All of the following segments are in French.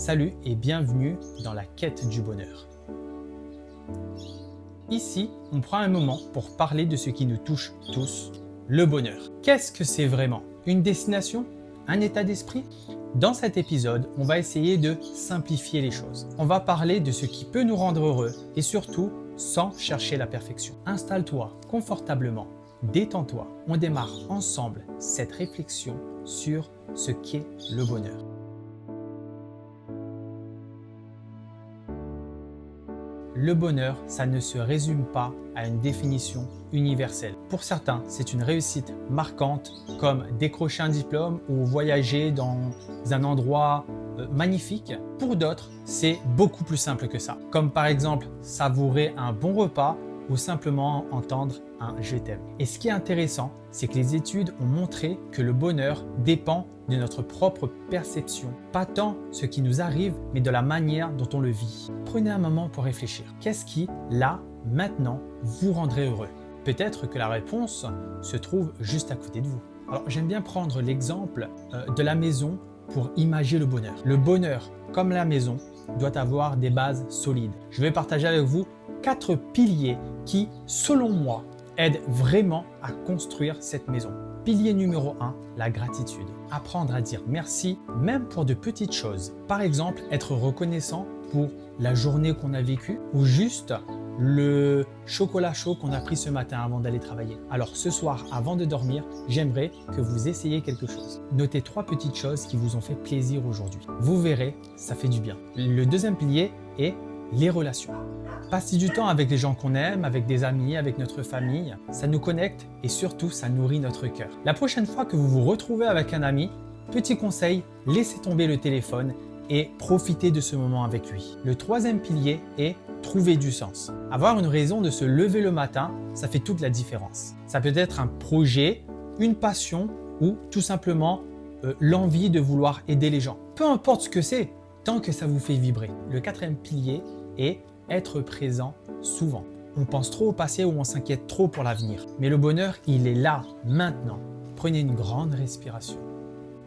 Salut et bienvenue dans la quête du bonheur. Ici, on prend un moment pour parler de ce qui nous touche tous, le bonheur. Qu'est-ce que c'est vraiment? Une destination? Un état d'esprit? Dans cet épisode, on va essayer de simplifier les choses. On va parler de ce qui peut nous rendre heureux et surtout sans chercher la perfection. Installe-toi confortablement, détends-toi. On démarre ensemble cette réflexion sur ce qu'est le bonheur. Le bonheur, ça ne se résume pas à une définition universelle. Pour certains, c'est une réussite marquante comme décrocher un diplôme ou voyager dans un endroit magnifique. Pour d'autres, c'est beaucoup plus simple que ça. Comme par exemple savourer un bon repas ou simplement entendre un « je t'aime ». Et ce qui est intéressant, c'est que les études ont montré que le bonheur dépend de notre propre perception. Pas tant ce qui nous arrive, mais de la manière dont on le vit. Prenez un moment pour réfléchir. Qu'est-ce qui, là, maintenant, vous rendrait heureux? Peut-être que la réponse se trouve juste à côté de vous. Alors, j'aime bien prendre l'exemple de la maison pour imager le bonheur. Le bonheur, comme la maison, doit avoir des bases solides. Je vais partager avec vous 4 piliers qui, selon moi, aident vraiment à construire cette maison. Pilier numéro 1, la gratitude. Apprendre à dire merci, même pour de petites choses. Par exemple, être reconnaissant pour la journée qu'on a vécue ou juste le chocolat chaud qu'on a pris ce matin avant d'aller travailler. Alors ce soir, avant de dormir, j'aimerais que vous essayiez quelque chose. Notez 3 petites choses qui vous ont fait plaisir aujourd'hui. Vous verrez, ça fait du bien. Le deuxième pilier est les relations. Passer du temps avec les gens qu'on aime, avec des amis, avec notre famille, ça nous connecte et surtout ça nourrit notre cœur. La prochaine fois que vous vous retrouvez avec un ami, petit conseil, laissez tomber le téléphone et profitez de ce moment avec lui. Le troisième pilier est trouver du sens. Avoir une raison de se lever le matin, ça fait toute la différence. Ça peut être un projet, une passion ou tout simplement l'envie de vouloir aider les gens. Peu importe ce que c'est, tant que ça vous fait vibrer. Le quatrième pilier est être présent souvent. On pense trop au passé ou on s'inquiète trop pour l'avenir. Mais le bonheur, il est là, maintenant. Prenez une grande respiration.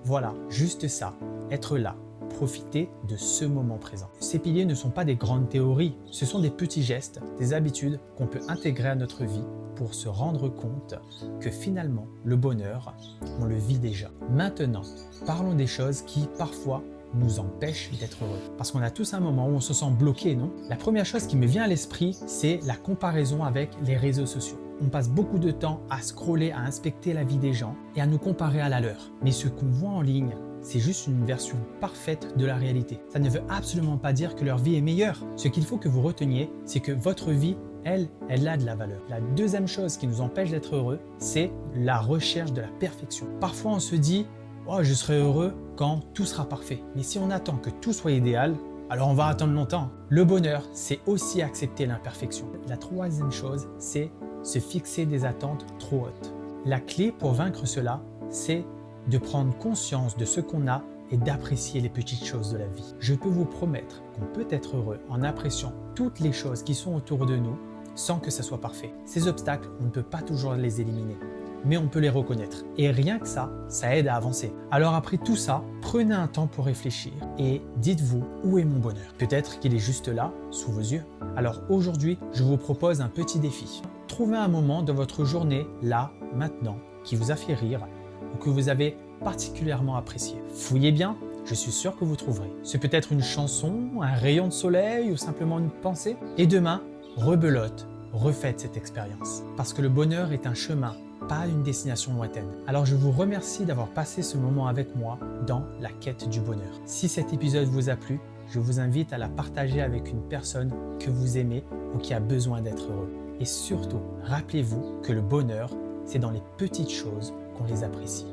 Voilà, juste ça, être là. Profitez de ce moment présent. Ces piliers ne sont pas des grandes théories, ce sont des petits gestes, des habitudes qu'on peut intégrer à notre vie pour se rendre compte que finalement, le bonheur, on le vit déjà. Maintenant, parlons des choses qui parfois nous empêche d'être heureux. Parce qu'on a tous un moment où on se sent bloqué, non? La première chose qui me vient à l'esprit, c'est la comparaison avec les réseaux sociaux. On passe beaucoup de temps à scroller, à inspecter la vie des gens et à nous comparer à la leur. Mais ce qu'on voit en ligne, c'est juste une version parfaite de la réalité. Ça ne veut absolument pas dire que leur vie est meilleure. Ce qu'il faut que vous reteniez, c'est que votre vie, elle a de la valeur. La deuxième chose qui nous empêche d'être heureux, c'est la recherche de la perfection. Parfois, on se dit « Oh, je serai heureux quand tout sera parfait ». Mais si on attend que tout soit idéal, alors on va attendre longtemps. Le bonheur, c'est aussi accepter l'imperfection. La troisième chose, c'est se fixer des attentes trop hautes. La clé pour vaincre cela, c'est de prendre conscience de ce qu'on a et d'apprécier les petites choses de la vie. Je peux vous promettre qu'on peut être heureux en appréciant toutes les choses qui sont autour de nous sans que ça soit parfait. Ces obstacles, on ne peut pas toujours les éliminer, mais on peut les reconnaître. Et rien que ça aide à avancer. Alors après tout ça, prenez un temps pour réfléchir et dites-vous où est mon bonheur. Peut-être qu'il est juste là, sous vos yeux. Alors aujourd'hui, je vous propose un petit défi. Trouvez un moment de votre journée, là, maintenant, qui vous a fait rire ou que vous avez particulièrement apprécié. Fouillez bien, je suis sûr que vous trouverez. C'est peut-être une chanson, un rayon de soleil ou simplement une pensée. Et demain, rebelote, refaites cette expérience. Parce que le bonheur est un chemin, pas une destination lointaine. Alors je vous remercie d'avoir passé ce moment avec moi dans la quête du bonheur. Si cet épisode vous a plu, je vous invite à la partager avec une personne que vous aimez ou qui a besoin d'être heureux. Et surtout, rappelez-vous que le bonheur, c'est dans les petites choses qu'on les apprécie.